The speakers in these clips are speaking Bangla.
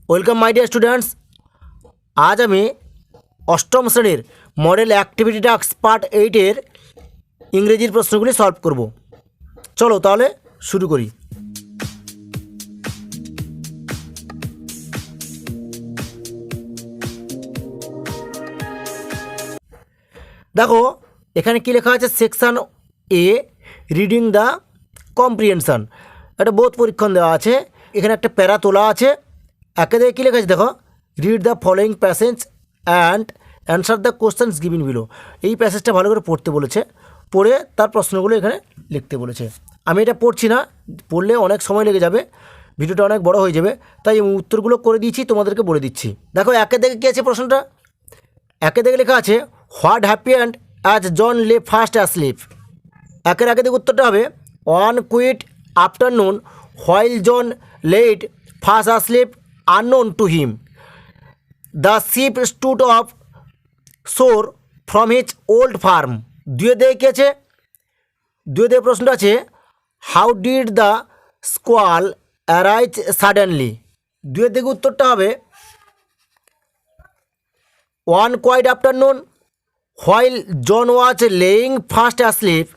Welcome my dear students. আজ আমি অষ্টম শ্রেণীর মডেল অ্যাক্টিভিটি টাস্ক পার্ট 8-এর ইংরেজির প্রশ্নগুলি সলভ করব। চলো তাহলে শুরু করি। দেখো এখানে কি লেখা আছে, section A reading the comprehension. একটা বোধ পরীক্ষণ দেওয়া আছে, এখানে একটা প্যারা তোলা আছে। একে দেখে কী লেখা আছে দেখো, read the following passage and answer the questions given below. এই প্যাসেজটা ভালো করে পড়তে বলেছে, পড়ে তার প্রশ্নগুলো এখানে লিখতে বলেছে। আমি এটা পড়ছি না, পড়লে অনেক সময় লেগে যাবে, ভিডিওটা অনেক বড় হয়ে যাবে, তাই আমি উত্তরগুলো করে দিয়েছি, তোমাদেরকে বলে দিচ্ছি। দেখো একে দেখে কী আছে প্রশ্নটা, একে দেখে লেখা আছে হোয়াট হ্যাপেন্ড অ্যাজ জন লে ফার্স্ট অ্যাসলিপ। একের আগে দিকে উত্তরটা হবে on quiet afternoon while John lay fast asleep unknown to him the ship stood off shore from his old farm. দুয়ে দেখে কী আছে, দুয়ে দেখে প্রশ্নটা আছে how did the squall arise suddenly. দুয়ে দেখে উত্তরটা হবে one quiet afternoon while John was laying fast asleep,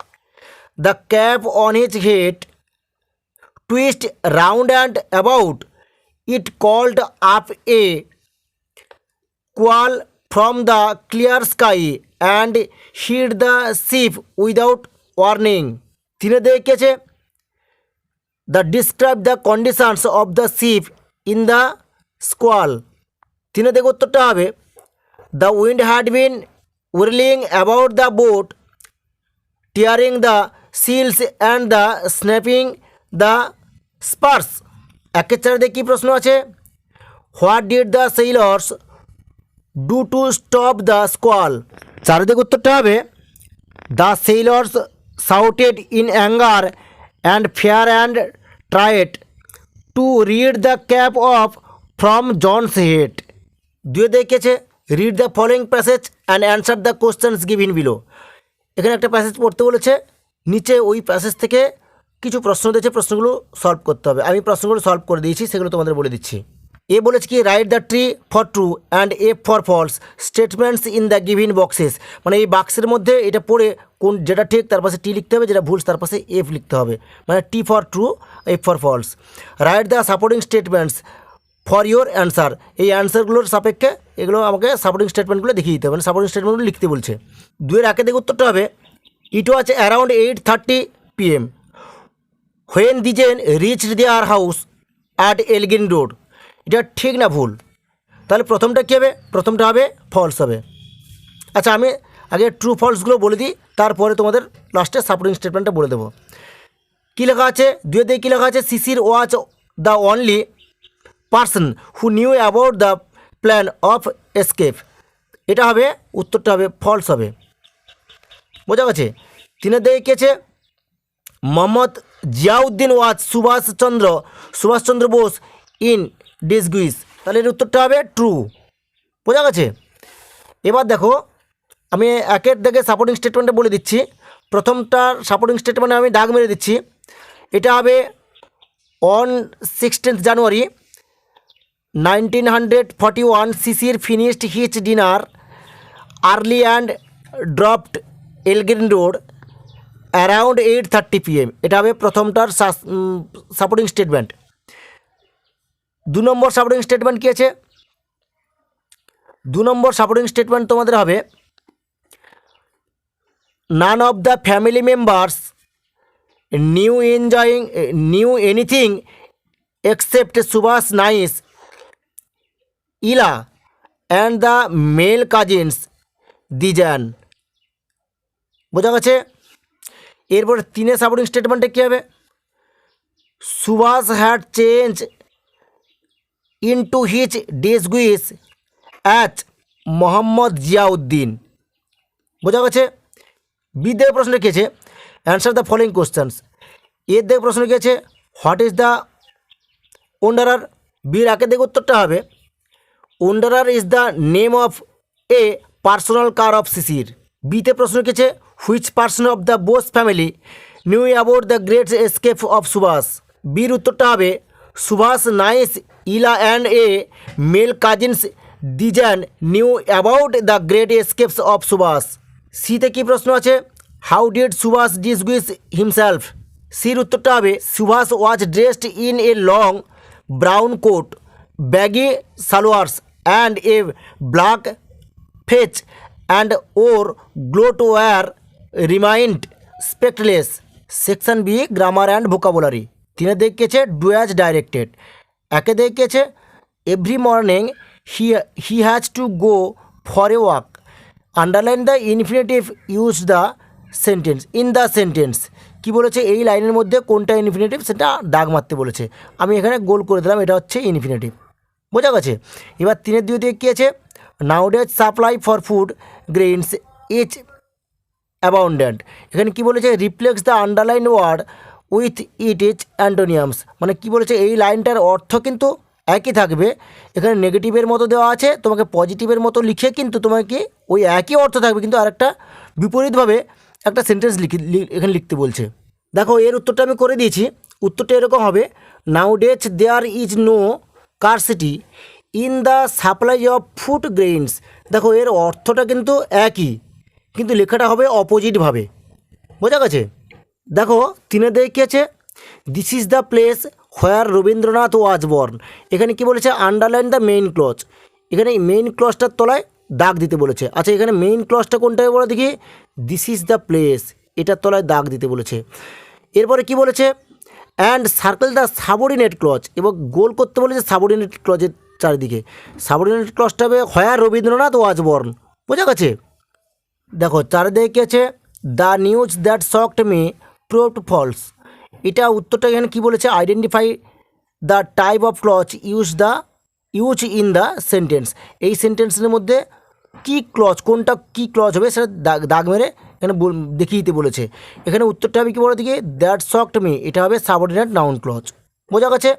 the cap on his head twisted round and about. It called up a squall from the clear sky and hit the ship without warning. তিনে দেখেছে the describe the conditions of the ship in the squall. তিনে দেখে উত্তরটা হবে the wind had been whirling about the boat, tearing the sails and the snapping the spars. একের চারে কী প্রশ্ন আছে, what did the sailors do to stop the squall. চারিদিকে উত্তরটা হবে the sailors shouted in anger and fear and tried to read the cap off from John's head. দুয়ে দেখেছে read the following passage and answer the questions given below. এখানে একটা প্যাসেজ পড়তে বলেছে, নিচে ওই প্যাসেজ থেকে কিছু প্রশ্ন দিয়েছে, প্রশ্নগুলো সলভ করতে হবে। আমি প্রশ্নগুলো সলভ করে দিয়েছি, সেগুলো তোমাদের বলে দিচ্ছি। এ বলেছে কি write the T for true and F for false statements in the given boxes. মানে এই বাক্সের মধ্যে এটা পড়ে কোন যেটা ঠিক তার পাশে টি লিখতে হবে, যেটা ভুল তার পাশে এফ লিখতে হবে। মানে T for true, F for false. Write the supporting statements for your answer. এই অ্যান্সারগুলোর সাপেক্ষে এগুলো আমাকে সাপোর্টিং স্টেটমেন্টগুলো দেখিয়ে দিতে হবে, মানে সাপোর্টিং স্টেটমেন্টগুলো লিখতে বলছে। দুয়ের আগে দেখে উত্তরটা হবে it was around 8:30 PM when দিজেন reach their house at Elgin Road. এটা ঠিক না ভুল? তাহলে প্রথমটা কী হবে, প্রথমটা হবে ফলস হবে। আচ্ছা আমি আগে ট্রু ফলসগুলো বলে দিই, তারপরে তোমাদের লাস্টে সাপোর্টিং স্টেটমেন্টটা বলে দেবো। কী লেখা আছে, দুয়ে দেখে কী লেখা আছে, সিসির was the only person who knew about the plan of escape. এটা হবে, উত্তরটা হবে ফলস হবে। বোঝা গেছে? তিনে দেখেছে মোহাম্মদ জিয়াউদ্দিন ওয়াজ সুভাষচন্দ্র বোস ইন ডিসগুইজ। তাহলে এর উত্তরটা হবে ট্রু। বোঝা গেছে? এবার দেখো আমি একের দিকে সাপোর্টিং স্টেটমেন্টটা বলে দিচ্ছি। প্রথমটার সাপোর্টিং স্টেটমেন্টে আমি দাগ মেরে দিচ্ছি। এটা হবে on 16th January 1941 Sisir finished his dinner early and dropped Elgin Road around 8:30 PM। এটা হবে প্রথমটার সাপোর্টিং স্টেটমেন্ট। 2 নম্বর সাপোর্টিং স্টেটমেন্ট কী আছে, 2 নম্বর সাপোর্টিং স্টেটমেন্ট তোমাদের হবে none of the family members knew anything except Subhas niece Ila and the male cousins দিজান। বোঝা গেছে? এরপর 3 সাপোর্টিং স্টেটমেন্টে কী হবে, Subhas had change into his disguise as Mohammad Ziauddin. বোঝা গেছে? বি দেখে প্রশ্ন লিখেছে অ্যান্সার দ্য ফলোয়িং কোশ্চেন্স। এর দেখে প্রশ্ন লিখেছে হোয়াট ইজ দ্য ওন্ডারার। বির আগে দেখে উত্তরটা হবে Wanderer is the name of a personal car of Sisir. বিতে প্রশ্ন লিখেছে which person of the Bose family knew about the great escape of Subhas. বির উত্তরটা হবে Subhas niece Ella and a male cousins Dijan knew about the great escapes of Subhas. সিতে কি প্রশ্ন আছে? How did Subhas disguise himself? সির উত্তরটা হবে Subhas was dressed in a long brown coat, baggy salwars and a black fez and wore gold were rimmed spectacles. Section B grammar and vocabulary. তিনে দেখিয়েছে ডু অ্যাজ ডাইরেক্টেড। একে দেখিয়েছে every morning he has to go for a walk. Underline the infinitive use the sentence in the sentence. কী বলেছে? এই লাইনের মধ্যে কোনটা ইনফিনিটিভ সেটা দাগ মারতে বলেছে। আমি এখানে গোল করে দিলাম, এটা হচ্ছে ইনফিনিটিভ। বোঝা গেছে? এবার তিনের দুই দিয়ে কী আছে? Nowadays supply for food grains is abundant. এখানে কি বলেছে? Replace the underline word with it is antonyms. মানে কি বলেছে? এই লাইনটার অর্থ কিন্তু একই থাকবে। এখানে নেগেটিভের মতো দেওয়া আছে, তোমাকে পজিটিভের মতো লিখে কিন্তু তোমাকে ওই একই অর্থ থাকবে কিন্তু আরেকটা বিপরীতভাবে একটা সেন্টেন্স এখানে লিখতে বলছে। দেখো এর উত্তরটা আমি করে দিয়েছি। উত্তরটা এরকম হবে, nowadays there is no scarcity in the supply of food grains. দেখো এর অর্থটা কিন্তু একই, কিন্তু লেখাটা হবে অপোজিটভাবে। বোঝা গেছে? দেখো তিনে দেখিয়েছে this is the place where Rabindranath was born. এখানে কি বলেছে? Underline the main clause. এখানে এই মেইন ক্লজটার তলায় দাগ দিতে বলেছে। আচ্ছা এখানে মেইন ক্লজটা কোনটা বলে দেখি? দিস ইজ দ্য প্লেস, এটার তলায় দাগ দিতে বলেছে। এরপরে কি বলেছে? And circle the subordinate clause, এবং গোল করতে বলেছে সাবঅর্ডিনেট ক্লজের চারিদিকে। সাবঅর্ডিনেট ক্লজটা হবে হোয়ার রবীন্দ্রনাথ ওয়াজ বর্ন। বোঝা গেছে? দেখো চারিদিকে কী আছে? The news that shocked me proved false. এটা উত্তরটা এখানে কী বলেছে? Identify the type of clause use in the sentence. এই সেন্টেন্সের মধ্যে কী ক্লজ, কোনটা কী ক্লজ হবে সেটা দাগ মেরে এখানে দেখিয়ে দিতে বলেছে। এখানে উত্তরটা হবে কী বলে দিকে? দ্যাট শকড মি, এটা হবে সাবঅর্ডিনেট নাউন ক্লজ। বোঝা গেছে?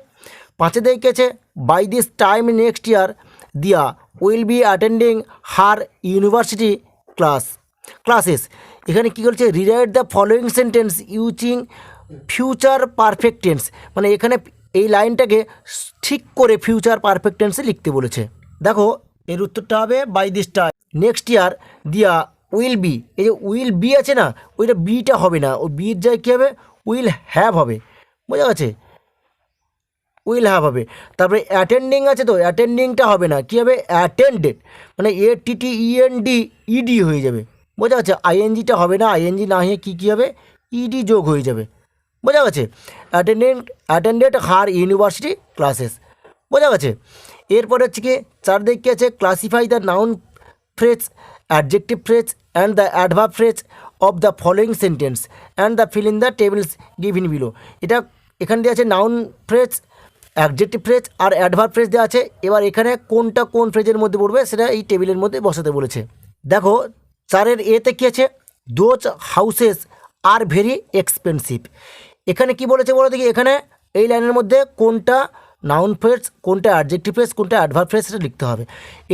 পাঁচে দেখেছে by this time next year Diya will be attending her university classes. এখানে কী বলছে? Rewrite the following sentence using future perfect tense. মানে এখানে এই লাইনটাকে ঠিক করে ফিউচার পারফেক্ট টেন্সে লিখতে বলেছে। দেখো এর উত্তরটা হবে by this time next year Diya will B. এই যে উইল বি আছে না, ওইটা বিটা হবে না, ওই বির যায় কী হবে? উইল হ্যাভ হবে। বোঝা গেছে? উইল হ্যাভ হবে। তারপরে অ্যাটেন্ডিং আছে, তো অ্যাটেন্ডিংটা হবে না, কী হবে? অ্যাটেন্ডেড, মানে ATTEND হয়ে যাবে। বোঝা গেছে? আইএনজিটা হবে না, আইএনজি না হয়ে কী হবে? ইডি যোগ হয়ে যাবে। বোঝা গেছে? অ্যাটেন্ডেড হার ইউনিভার্সিটি ক্লাসেস। বোঝা গেছে? এরপরে হচ্ছে কি চারদিকে আছে classify the noun phrase, adjective phrase and the adverb phrase of the following sentence and the fill in the tables given below. এটা এখানে দেওয়া আছে নাউন ফ্রেজ, অ্যাডজেক্টিভ ফ্রেজ আর অ্যাডভার্ব ফ্রেজ দেওয়া আছে। এবার এখানে কোনটা কোন ফ্রেজের মধ্যে পড়বে সেটা এই টেবিলের মধ্যে বসাতে বলেছে। দেখো চারের এতে কী আছে? Those houses are very expensive. এখানে কি বলেছে বলো দেখি? এখানে এই লাইনের মধ্যে কোনটা নাউন ফ্রেজ, কোনটা অ্যাডজেক্টিভ ফ্রেজ, কোনটা অ্যাডভার্ব ফ্রেজ সেটা লিখতে হবে।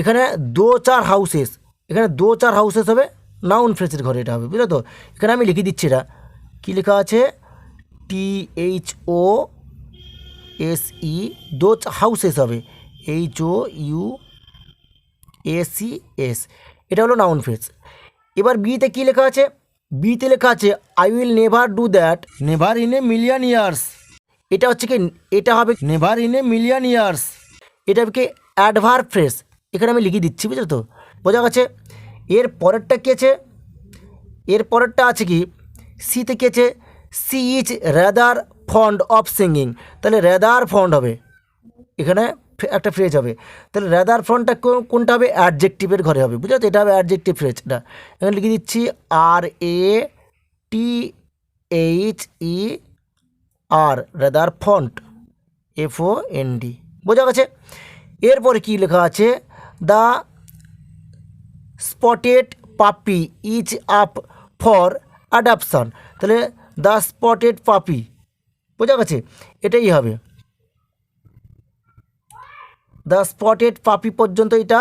এখানে দো চার হাউসেস, এখানে দো চার হাউসেস হবে নাউন ফ্রেজের ঘরে, এটা হবে। বুঝলো তো? এখানে আমি লিখে দিচ্ছি, এটা কী লেখা আছে? THOSE দো হাউসেস হবে HOUSES, এটা হলো নাউন ফ্রেজ। এবার বিতে কী লেখা আছে? বিতে লেখা আছে I will never do that never in a million years. এটা হচ্ছে কি? এটা হবে never in a million years. এটা হবে কি? Adverb phrase. এখানে আমি লিখে দিচ্ছি, বুঝলো তো? বোঝা গেছে? এর পরেরটা কী আছে? এর পরেরটা আছে কি? সিতে কী আছে? She is rather fond of singing. তাহলে রেদার ফন্ড হবে, এখানে একটা ফ্রেজ হবে। তাহলে রেদার ফন্ডটা কোনটা হবে? অ্যাডজেক্টিভের ঘরে হবে। বুঝলো তো? এটা হবে অ্যাডজেক্টিভ ফ্রেজ। এটা এখানে লিখে দিচ্ছি RATHER রেদার ফন্ট FOND। বোঝা গেছে? এরপরে কি লেখা আছে? দ্য স্পটেড পাপি ইজ আপ ফর অ্যাডাপশন। তাহলে দ্য স্পটেড পাপি, বোঝা গেছে? এটাই হবে দ্য স্পটেড পাপি পর্যন্ত। এটা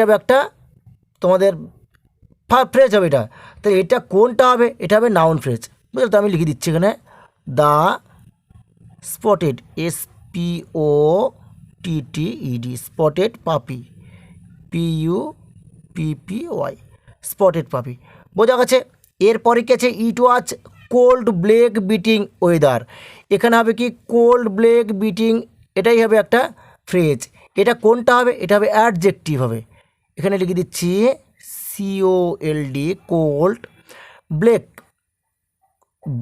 হবে একটা তোমাদের ফ্রেজ হবে এটা। তাহলে এটা কোনটা হবে? এটা হবে নাউন ফ্রেজ। বুঝলো তো? আমি লিখে দিচ্ছি এখানে the spotted SPOTED PUTTED, spotted puppy, PUPPY, spotted puppy. বোঝা গেছে। এরপরে কি আছে, it was cold bleak biting weather. এখানে হবে কি কোল্ড ব্লেক বিটিং, এটাই হবে একটা ফ্রেজ। এটা কোনটা হবে, এটা হবে অ্যাডজেক্টিভ হবে। এখানে লিখে দিচ্ছি COLD, cold, Blake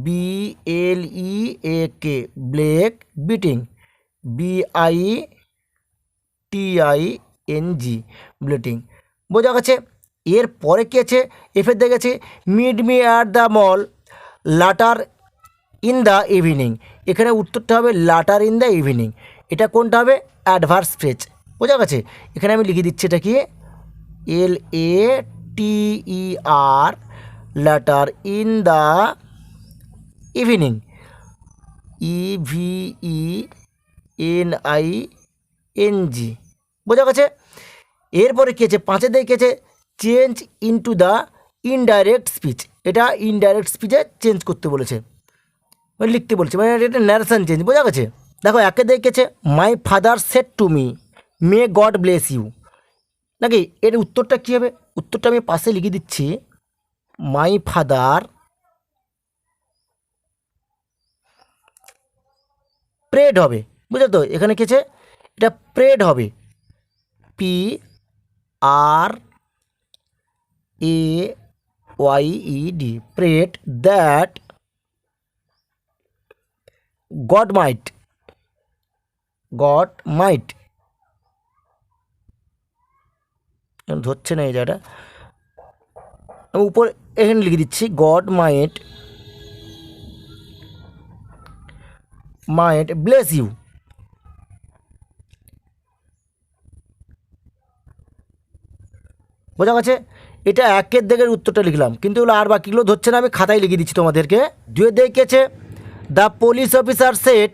BLEAK, Blake, beating BITING, bleating. বোঝা গেছে। এরপরে কী আছে, এফের দেখে গেছে mid me at the mall লাটার in the evening. এখানে উত্তরটা হবে লাটার ইন দ্য ইভিনিং। এটা কোনটা হবে, অ্যাডভার্স ফ্রেজ। বোঝা গেছে। এখানে আমি লিখে দিচ্ছি এটা কি LATER, later in the evening, EVENING। বোঝা গেছে। এরপরে কী আছে, পাঁচে দেখেছে change into the indirect speech. এটা ইনডাইরেক্ট স্পিচে চেঞ্জ করতে বলেছে, মানে লিখতে বলছে, মানে এটা ন্যারেশন চেঞ্জ। বোঝা গেছে। দেখো একে দেখেছে my father said to me may God bless you, নাকি এর উত্তরটা কী হবে, উত্তরটা আমি পাশে লিখে দিচ্ছি। মাই ফাদার প্রেড হবে। বুঝলো তো, এখানে কি আছে, এটা প্রেড হবে, PRAYED, prayed that God might ধরছে না এই জায়গাটা, আমি উপর এখানে লিখে দিচ্ছি গড মাইট ব্লেস ইউ। বোঝা গেছে। এটা একের দিকের উত্তরটা লিখলাম, কিন্তু এগুলো আর বাকিগুলো ধরছে না, আমি খাতায় লিখে দিচ্ছি তোমাদেরকে। দুয়ের দেখেছে the police officer said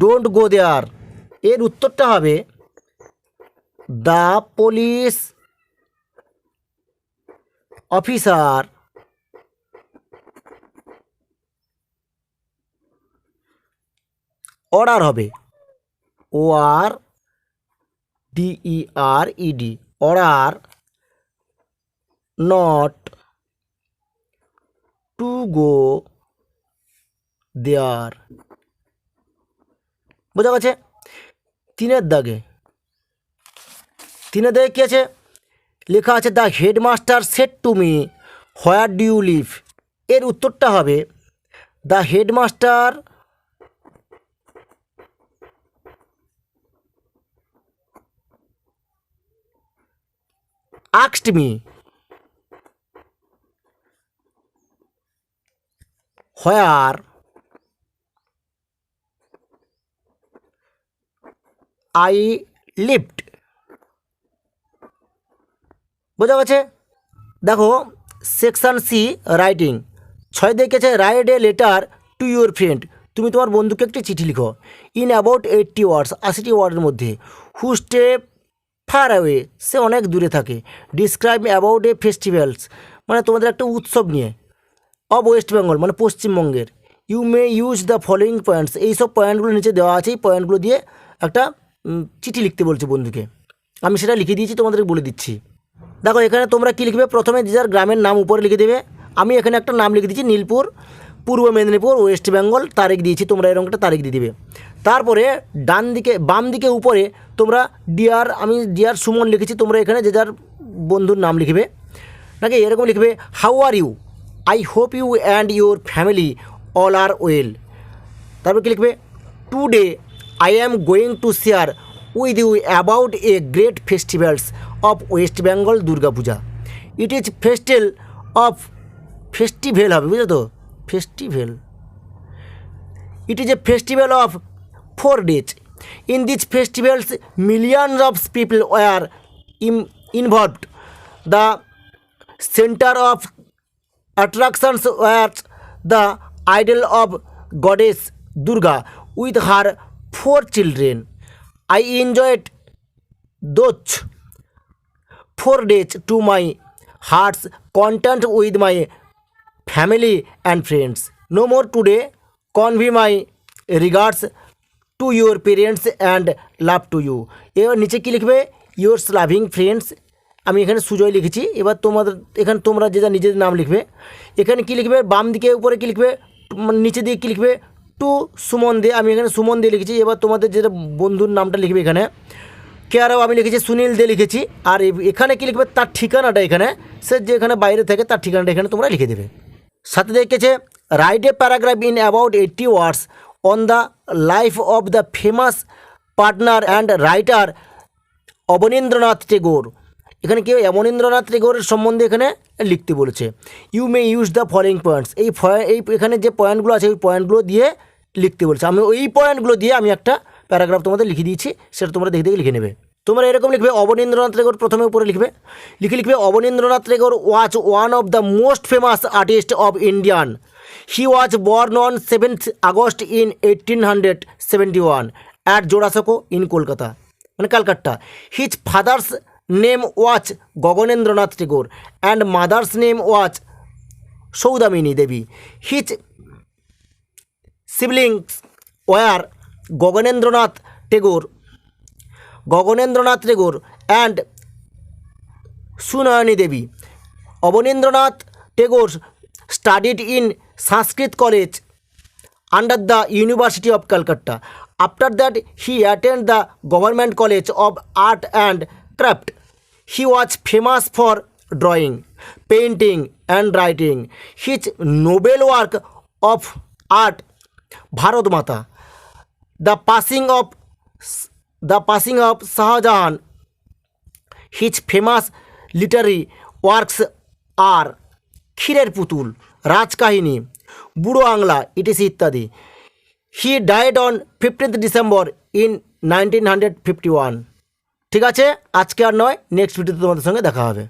don't go there. এর উত্তরটা হবে দ্য পুলিশ অফিসার অর্ডার হবে, ORDERED, order not to go there. বোঝা গেছে। তিনের দাগে কী আছে, লেখা আছে the headmaster said to me where do you live. এর উত্তরটা হবে the headmaster asked me where I lived। বোঝা গেছে। দেখো সেকশন সি রাইটিং, 6 দেখেছে write a letter to your friend. তুমি তোমার বন্ধুকে একটি চিঠি লিখো ইন অ্যাবাউট 80 ওয়ার্ডস, 80টি ওয়ার্ডের মধ্যে। হু স্টে ফার অ্যাওয়ে, সে অনেক দূরে থাকে। ডিসক্রাইব অ্যাবাউট এ ফেস্টিভ্যালস, মানে তোমাদের একটা উৎসব নিয়ে। অব ওয়েস্ট বেঙ্গল, মানে পশ্চিমবঙ্গের। You may use the following points, এইসব পয়েন্টগুলো নিচে দেওয়া আছে, এই পয়েন্টগুলো দিয়ে একটা চিঠি লিখতে বলছে বন্ধুকে। আমি সেটা লিখে দিয়েছি, তোমাদেরকে বলে দিচ্ছি। দেখো এখানে তোমরা কী লিখবে, প্রথমে যে যার গ্রামের নাম উপরে লিখে দেবে। আমি এখানে একটা নাম লিখে দিচ্ছি নীলপুর, পূর্ব মেদিনীপুর, ওয়েস্ট বেঙ্গল, তারিখ দিয়েছি, তোমরা এরকম একটা তারিখ দিয়ে দেবে। তারপরে ডান দিকে বাম দিকে উপরে তোমরা ডিয়ার, আমি ডিয়ার সুমন লিখেছি, তোমরা এখানে যে যার বন্ধুর নাম লিখবে, নাকি এরকম লিখবে how are you, I hope you and your family all are well. তারপর কী লিখবে, today I am going to share with you about a great festivals of West Bengal Durga Puja. It is festival হবে, বুঝলো তো, festival. It is a festival of 4 days. In these festivals, millions of people were involved. The center of attractions was the idol of goddess Durga with her 4 children. I enjoyed those 4 days to my heart's content with my family and friends. No more today. Convey my regards, to your parents and love to you. এবার নিচে কী লিখবে, ইউরস লাভিং ফ্রেন্ডস, আমি এখানে সুজয় লিখেছি। এবার তোমাদের এখানে তোমরা যেটা নিজেদের নাম লিখবে, এখানে কী লিখবে, বাম দিকে উপরে কী লিখবে, নিচে দিয়ে কী লিখবে, টু সুমন দে, আমি এখানে সুমন দে লিখেছি। এবার তোমাদের যেটা বন্ধুর নামটা লিখবে এখানে, কেয়ারাও আমি লিখেছি সুনীল দে লিখেছি। আর এখানে কী লিখবে, তার ঠিকানাটা এখানে, সে যেখানে বাইরে থাকে তার ঠিকানাটা এখানে তোমরা লিখে দেবে। সাথে দেখেছে write a paragraph in about 80 words on the life of the famous partner and writer Abanindranath Tagore. এখানে কেউ অবনীন্দ্রনাথ টেগোরের সম্বন্ধে এখানে লিখতে বলেছে। You may use the following points, এই এখানে যে পয়েন্টগুলো আছে ওই পয়েন্টগুলো দিয়ে লিখতে বলেছে। আমি ওই পয়েন্টগুলো দিয়ে আমি একটা প্যারাগ্রাফ তোমাদের লিখে দিয়েছি, সেটা তোমরা দেখে দেখে লিখে নেবে। তোমরা এরকম লিখবে, অবনীন্দ্রনাথ টেগোর প্রথমে উপরে লিখবে Abanindranath Tagore was one of the most famous artist of Indian. He was born on 7th August in 1871 at Jorasanko in Kolkata, মানে Calcutta. His father's name was Gaganendranath Tagore and mother's name was Saudamini Devi. His siblings were Gaganendranath Tagore and Sunayani Devi. Abanindranath Tagore studied in Sanskrit College under the University of Calcutta. After that, he attended the Government College of Art and Craft. He was famous for drawing, painting, and writing. His noble work of art, Bharat Mata, the passing of Shah Jahan. His famous literary works are ক্ষীরের পুতুল, রাজকাহিনী, বুড়ো আংলা, ইটিসি ইত্যাদি। He died on 15th December in 1951। ঠিক আছে, আজকে আর নয়, নেক্সট ভিডিওতে তোমাদের সঙ্গে দেখা হবে।